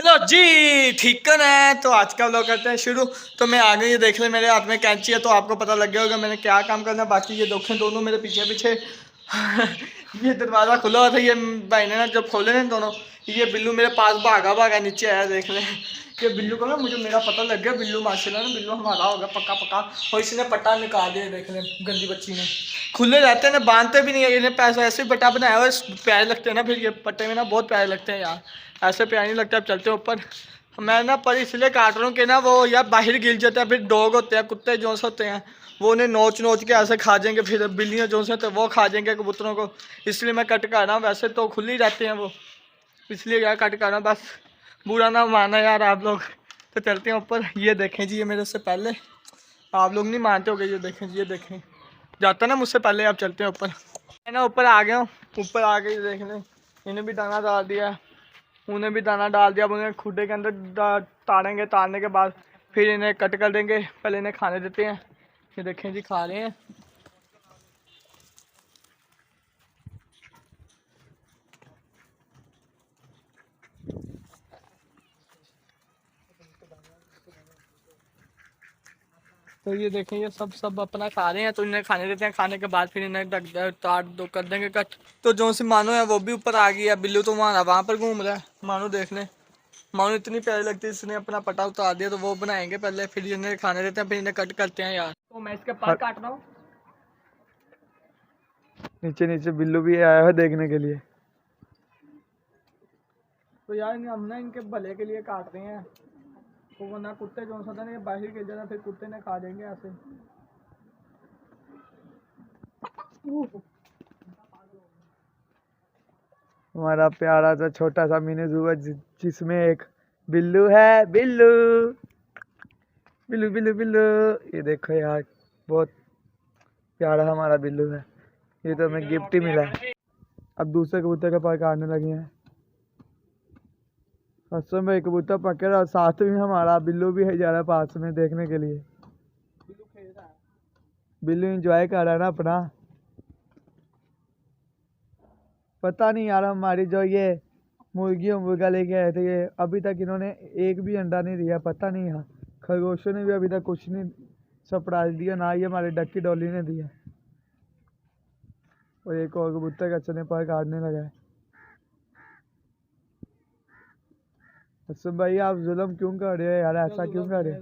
Hello जी, ठीक है। तो आज का व्लॉग करते हैं शुरू। तो मैं आगे ये देख ले, मेरे हाथ में कैंची है तो आपको पता लग गया होगा मैंने क्या काम करना है। बाकी ये देखें दोनों मेरे पीछे पीछे ये दरवाज़ा खुला हुआ था, ये भाई ने ना जब खोले ना दोनों, ये बिल्लू मेरे पास भागा भागा नीचे आया। देख ले ये बिल्लू को ना, मुझे मेरा पता लग गया बिल्लू माशाल्लाह ना, बिल्लू हमारा होगा पक्का पक्का। और इसने पट्टा निकाल दिया, देख ले गंदी बच्ची ने। खुले रहते हैं ना, बांधते भी नहीं है, इन्हें पैसा ऐसे ही पट्टा बनाया हुआ, प्यारे लगते हैं ना फिर ये पट्टे में ना, बहुत प्यारे लगते हैं यार। ऐसे प्यारे नहीं लगता। अब चलते हैं ऊपर। मैं ना पर इसलिए काट रहा हूँ कि ना वो यार बाहर गिर जाते हैं, फिर डॉग होते हैं, कुत्ते जो होते हैं वो उन्हें नोच नोच के ऐसे खा जाएंगे, फिर बिल्लियाँ जो होते हैं वो खा जाएंगे कबूतरों को। इसलिए मैं कट कर रहा हूँ, वैसे तो खुले ही रहते हैं वो, इसलिए यार कट कर रहा हूँ। बस बुरा ना माना यार आप लोग। तो चलते हैं ऊपर। ये देखें जी, ये मेरे से पहले, आप लोग नहीं मानते हो गए, ये देखें जी, ये देखें जाता ना मुझसे पहले। आप चलते हैं ऊपर। मैं ना ऊपर आ गया हूँ। ऊपर आ गए देख लें, इन्हें भी दाना डाल दिया, उन्हें भी दाना डाल दिया। अब उन्हें खुडे के अंदर ताड़ेंगे, ताड़ने के बाद फिर इन्हें कट कर देंगे। पहले इन्हें खाने देते हैं। ये देखें जी, खा रहे हैं। तो ये देखें, ये सब अपना खा रहे हैं। तो इन्हें खाने देते हैं, खाने के बाद फिर इन्हें ताड़ दो कर देंगे कट। तो जो सी मानो है वो भी ऊपर आ गई है। बिल्लू तो वहाँ पर घूम रहा है। मानो देख लें, मानो इतनी प्यारी लगती है, इसने अपना पटा उतार दिया। तो वो बनाएंगे पहले, फिर इन्हें खाने देते हैं, फिर इन्हें कट करते हैं यार। तो मैं इसके पर काट रहा हूँ। नीचे नीचे बिल्लू भी आया है देखने के लिए। तो यार हम ना इनके भले के लिए काट रहे हैं, तो वो ना कुत्ते जो सा था ना, ये बाहर गिर जाता, फिर कुत्ते ने खा देंगे ऐसे। हमारा प्यारा सा छोटा सा मिनी जू है जिसमें एक बिल्लू है। बिल्लू बिल्लू बिल्लू बिल्लू, ये देखो यार, बहुत प्यारा हमारा बिल्लू है। ये तो हमें गिफ्ट ही मिला है। अब दूसरे कबूतर का पर काटने लगे हैं। फर्स्ट में एक कबूतर पकड़ और साथ में हमारा बिल्लू भी है जा रहा है पास में देखने के लिए। बिल्लू एंजॉय कर रहा है ना अपना। पता नहीं यार, हमारी जो ये मुर्गी और मुर्गा लेके आए थे, ये अभी तक इन्होंने एक भी अंडा नहीं दिया। पता नहीं यार, खरगोशों ने भी अभी तक कुछ नहीं सरप्राइज दिया, ना ही हमारे डक्की डॉली ने दिया। और एक और कबूतर का चने पर काटने लगा है। असम भाई, आप जुल्म क्यों कर रहे हो यार, ऐसा क्यों कर रहे हो?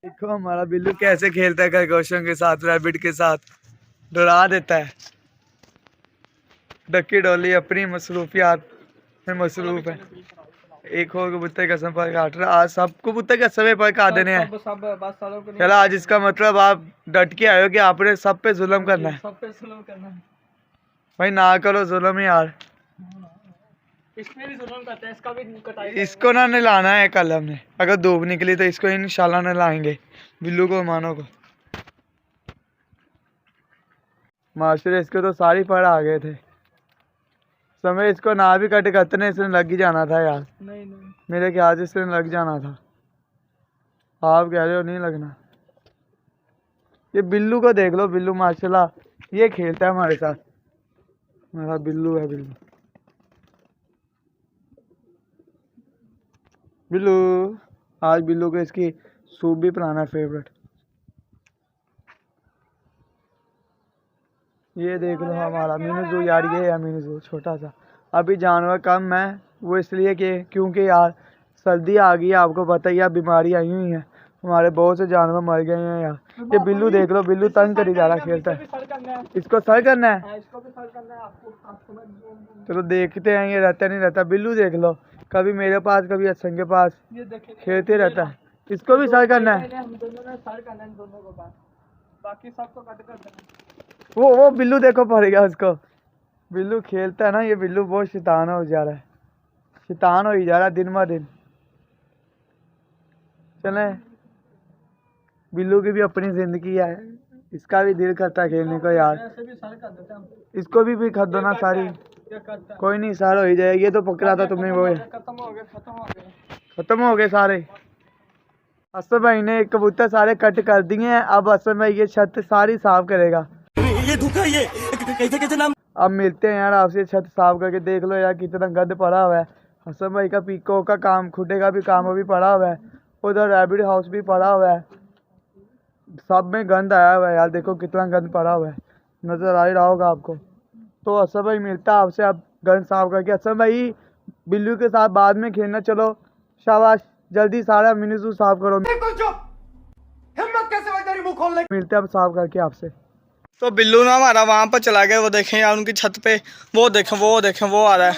देखो हमारा बिल्लू कैसे खेलता है खरगोशों के साथ, रैबिट के साथ, डरा देता है। डक्की डॉली अपनी मसरूफियात में मसरूफ है। एक और कबूतर कसम पर काट रहा। आज सब कबूतर का समय पर काट देने हैं। चलो आज इसका मतलब आप डट के आए हो कि आपने सब पे जुल्म करना है। सब पे जुल्म करना है भाई ना करो जुल्म यार। इसमें भी जुल्म करते हैं, इसका भी कटाई। इसको ना नहलाना है कल हमने, अगर धूप निकली तो इसको इंशाल्लाह नहलाएंगे, बिल्लू को मानो को। माशाल्लाह इसको तो सारी फड़ आ गए थे। समय इसको ना भी कट करते इसने लग ही जाना था यार। नहीं मेरे ख्याल से इसने लग जाना था। आप कह रहे हो नहीं लगना। ये बिल्लू को देख लो, बिल्लू माशाल्लाह ये खेलता है हमारे साथ। मेरा बिल्लू है बिल्लू। बिल्लू आज बिल्लू को इसकी सूप भी पिलाना फेवरेट। ये देख लो हमारा मीनू यार, ये है मीनू छोटा सा। अभी जानवर कम है, वो इसलिए कि क्योंकि यार सर्दी आ गई है, आपको पता ही है, बीमारी आई हुई है, हमारे बहुत से जानवर मर गए हैं यार। ये बिल्लू देख लो, बिल्लू तंग करी जा रहा खेलता है। इसको सर करना है। चलो देखते हैं ये रहता नहीं रहता। बिल्लू देख लो, कभी मेरे पास कभी असंग के पास खेलते रहता है। इसको भी सर करना है। बाकी सबको कट कर देना। वो बिल्लू देखो पड़ेगा उसको। बिल्लू खेलता है ना, ये बिल्लू बहुत शैतान हो जा रहा है, शैतान हो ही जा रहा है दिन ब दिन। चले, बिल्लू की भी अपनी जिंदगी है, इसका भी दिल करता है खेलने को यार। इसको भी कर दो ना सारी। कोई नहीं, सारा हो ही जाएगा। ये तो पकड़ा था तुमने, वो खत्म हो गए सारे। असम भाई ने कबूतर सारे कट कर दिए हैं। अब असम भाई ये छत सारी साफ करेगा। ये धोखा, ये कैसे कैसे नाम। अब मिलते हैं यार आपसे, छत साफ करके देख लो यार कितना गंद पड़ा हुआ है। हसन भाई का पीको का काम, खुटे का भी काम अभी पड़ा हुआ है, उधर रैबिट हाउस भी पड़ा हुआ है, सब में गंद आया हुआ है यार, देखो कितना गंद पड़ा हुआ है, नजर आ ही रहा होगा आपको। तो हसन भाई मिलता है आपसे अब गंद साफ करके। हसन भाई बिल्लू के साथ बाद में खेलना, चलो शाबाश, जल्दी सारा मिनीजू साफ करो। हिम्मत कैसे हुई तेरी मुंह खोलने की? मिलते हैं अब साफ करके आपसे। तो बिल्लू ना हमारा वहाँ पर चला गया, वो देखें यार उनकी छत पे, वो देखें वो आ रहा है,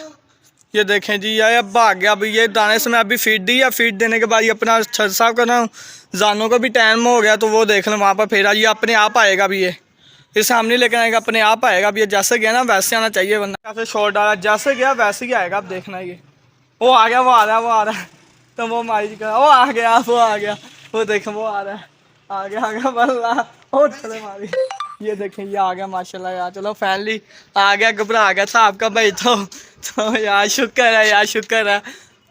ये देखें जी यार अब भाग गया। अभी ये दाने से मैं अभी फीड दी है, फीड देने के बाद ये अपना छत साफ करना हूँ, जानों का भी टाइम हो गया, तो वो देख लें वहाँ पर फेरा, ये अपने आप आएगा अभी, ये सामने लेकर आएगा, अपने आप आएगा। अब ये जैसे गया ना वैसे आना चाहिए, वरना कैसे शॉट डाला, जैसे गया वैसे ही आएगा। अब देखना ये वो आ गया, वो आ रहा है, तो वो मारी का वो आ गया, वो देखें वो आ रहा है, आ गया बल्ला, और चले मारी, ये देखें ये आ गया माशाल्लाह यार। चलो फाइनली आ गया, घबरा गया था आपका भाई, तो यार शुक्र है यार, शुक्र है।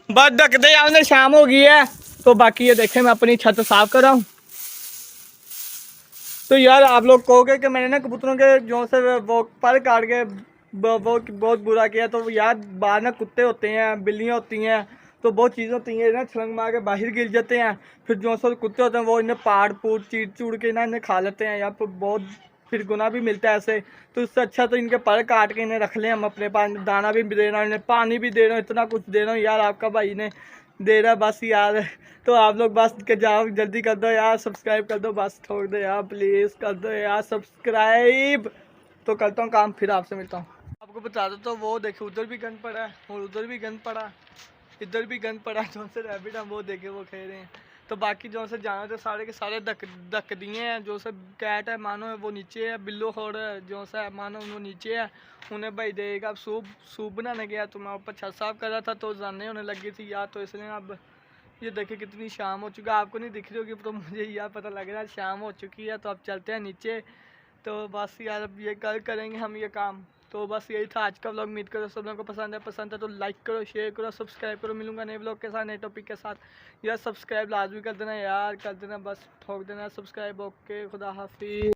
बस ढक दे यार, शाम हो गई है। तो बाकी ये देखें मैं अपनी छत साफ कर रहा हूँ। तो यार आप लोग कहोगे कि मैंने ना कबूतरों के जो से वो पर काट के वो बहुत बुरा किया, तो यार बाहर ना कुत्ते होते हैं, बिल्लियाँ होती हैं, तो बहुत चीज़ें होती हैं ना, छलंग मार के बाहर गिर जाते हैं, फिर जो से कुत्ते होते हैं वो इन्हें पाड़ पूड़ चीड़ चूड़ के ना इन्हें खा लेते हैं यार, तो बहुत फिर गुना भी मिलता है ऐसे। तो उससे अच्छा तो इनके पर काट के इन्हें रख लें हम अपने पास, दाना भी दे रहा हूँ इन्हें, पानी भी दे रहा हूँ, इतना कुछ दे रहा हूँ यार, आपका भाई ने दे रहा है बस यार। तो आप लोग बस के जाओ, जल्दी कर दो यार, सब्सक्राइब कर दो, बस ठोक दो यार, प्लीज़ कर दो यार सब्सक्राइब। तो करता हूँ काम, फिर आपसे मिलता हूँ। आपको बता दो, तो वो देखे उधर भी गंद पड़ा है और उधर भी गंद पड़ा, इधर भी गंद पड़ा, जो से रैबिट हम वो देखे वो खेल रहे हैं। तो बाकी जो से जानवर तो सारे के सारे धक दिए हैं, जो से कैट है मानो है वो नीचे है, बिल्लो और जो सा है मानो वो नीचे है, उन्हें भाई देगा। अब सूप बनाने गया तो मैं ऊपर छत साफ कर रहा था, तो जाने होने लगी थी यार, तो इसलिए अब ये देखिए कितनी शाम हो चुकी है, आपको नहीं दिख रही होगी, तो मुझे यार पता लग रहा है शाम हो चुकी है। तो अब चलते हैं नीचे, तो बस यार अब ये कल करेंगे हम ये काम। तो बस यही था आज का व्लॉग, उम्मीद करो सब लोगों को पसंद है तो लाइक करो, शेयर करो, सब्सक्राइब करो। मिलूंगा नए व्लॉग के साथ, नए टॉपिक के साथ। यार सब्सक्राइब लाजमी कर देना यार, कर देना, बस ठोक देना सब्सक्राइब। ओके, खुदा हाफिज़।